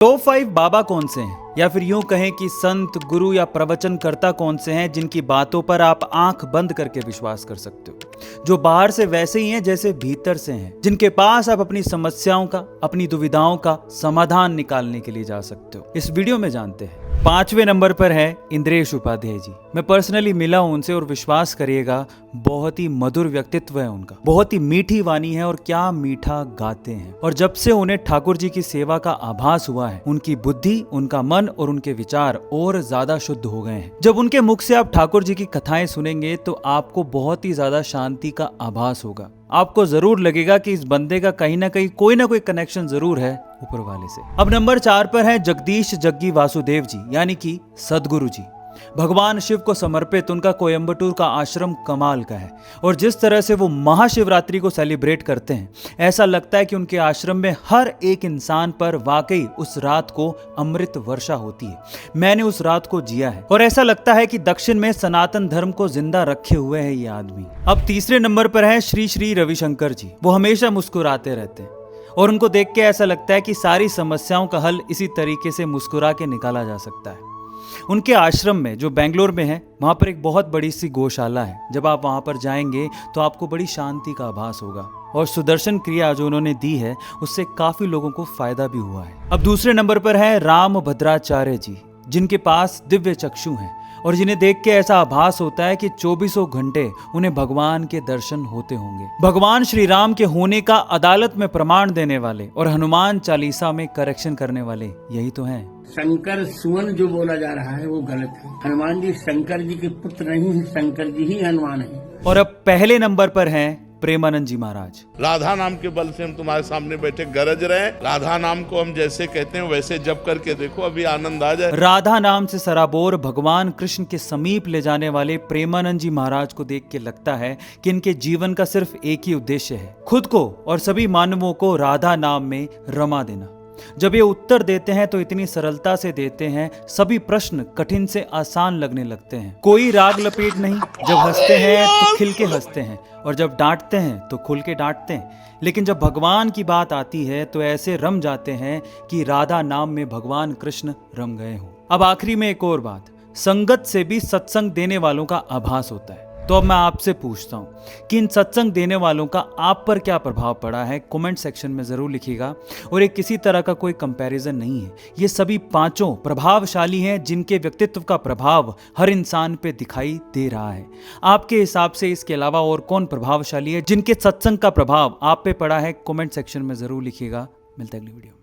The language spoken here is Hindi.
टॉप 5 बाबा कौन से हैं, या फिर यूं कहें कि संत, गुरु या प्रवचनकर्ता कौन से हैं जिनकी बातों पर आप आंख बंद करके विश्वास कर सकते हो, जो बाहर से वैसे ही हैं जैसे भीतर से हैं, जिनके पास आप अपनी समस्याओं का, अपनी दुविधाओं का समाधान निकालने के लिए जा सकते हो। इस वीडियो में जानते हैं। 5वें नंबर पर है इंद्रेश उपाध्याय जी। मैं पर्सनली मिला हूं उनसे और विश्वास करिएगा बहुत ही मधुर व्यक्तित्व है उनका, बहुत ही मीठी वाणी है और क्या मीठा गाते हैं। और जब से उन्हें ठाकुर जी की सेवा का आभास हुआ है, उनकी बुद्धि, उनका मन और उनके विचार और ज्यादा शुद्ध हो गए हैं। जब उनके मुख से आप ठाकुर जी की कथाएं सुनेंगे तो आपको बहुत ही ज्यादा शांति का आभास होगा। आपको जरूर लगेगा कि इस बंदे का कहीं ना कहीं कोई ना कोई कनेक्शन जरूर है ऊपर वाले से। अब नंबर 4 पर है जगदीश जग्गी वासुदेव जी, यानी कि सदगुरु जी। भगवान शिव को समर्पित उनका कोयम्बटूर का आश्रम कमाल का है और जिस तरह से वो महाशिवरात्रि को सेलिब्रेट करते हैं, ऐसा लगता है कि उनके आश्रम में हर एक इंसान पर वाकई उस रात को अमृत वर्षा होती है। मैंने उस रात को जिया है और ऐसा लगता है कि दक्षिण में सनातन धर्म को जिंदा रखे हुए है ये आदमी। अब तीसरे नंबर पर है श्री श्री रविशंकर जी। वो हमेशा मुस्कुराते रहते हैं और उनको देख के ऐसा लगता है कि सारी समस्याओं का हल इसी तरीके से मुस्कुरा के निकाला जा सकता है। उनके आश्रम में, जो बेंगलोर में है, वहां पर एक बहुत बड़ी सी गौशाला है। जब आप वहां पर जाएंगे तो आपको बड़ी शांति का आभास होगा और सुदर्शन क्रिया जो उन्होंने दी है उससे काफी लोगों को फायदा भी हुआ है। अब दूसरे नंबर पर है राम भद्राचार्य जी, जिनके पास दिव्य चक्षु हैं और जिन्हें देख के ऐसा आभास होता है कि 24 घंटे उन्हें भगवान के दर्शन होते होंगे। भगवान श्री राम के होने का अदालत में प्रमाण देने वाले और हनुमान चालीसा में करेक्शन करने वाले यही तो हैं। शंकर सुवन जो बोला जा रहा है वो गलत है। हनुमान जी शंकर जी के पुत्र नहीं है, शंकर जी ही हनुमान है। और अब पहले नंबर पर हैं प्रेमानंद जी महाराज। राधा नाम के बल से हम तुम्हारे सामने बैठे गरज रहे। राधा नाम को हम जैसे कहते हैं वैसे जप करके देखो, अभी आनंद आ जाए। राधा नाम से सराबोर भगवान कृष्ण के समीप ले जाने वाले प्रेमानंद जी महाराज को देख के लगता है कि इनके जीवन का सिर्फ एक ही उद्देश्य है, खुद को और सभी मानवों को राधा नाम में रमा देना। जब ये उत्तर देते हैं तो इतनी सरलता से देते हैं, सभी प्रश्न कठिन से आसान लगने लगते हैं। कोई राग लपेट नहीं, जब हंसते हैं तो खिल के हंसते हैं और जब डांटते हैं तो खुल के डांटते हैं। लेकिन जब भगवान की बात आती है तो ऐसे रम जाते हैं कि राधा नाम में भगवान कृष्ण रम गए हों। अब आखिरी में एक और बात, संगत से भी सत्संग देने वालों का आभास होता है। तो अब मैं आपसे पूछता हूं कि इन सत्संग देने वालों का आप पर क्या प्रभाव पड़ा है, कमेंट सेक्शन में जरूर लिखिएगा। और ये किसी तरह का कोई कंपैरिजन नहीं है, ये सभी पांचों प्रभावशाली हैं जिनके व्यक्तित्व का प्रभाव हर इंसान पे दिखाई दे रहा है। आपके हिसाब से इसके अलावा और कौन प्रभावशाली है जिनके सत्संग का प्रभाव आप पे पड़ा है, कमेंट सेक्शन में जरूर लिखिएगा। मिलता है अगली वीडियो में।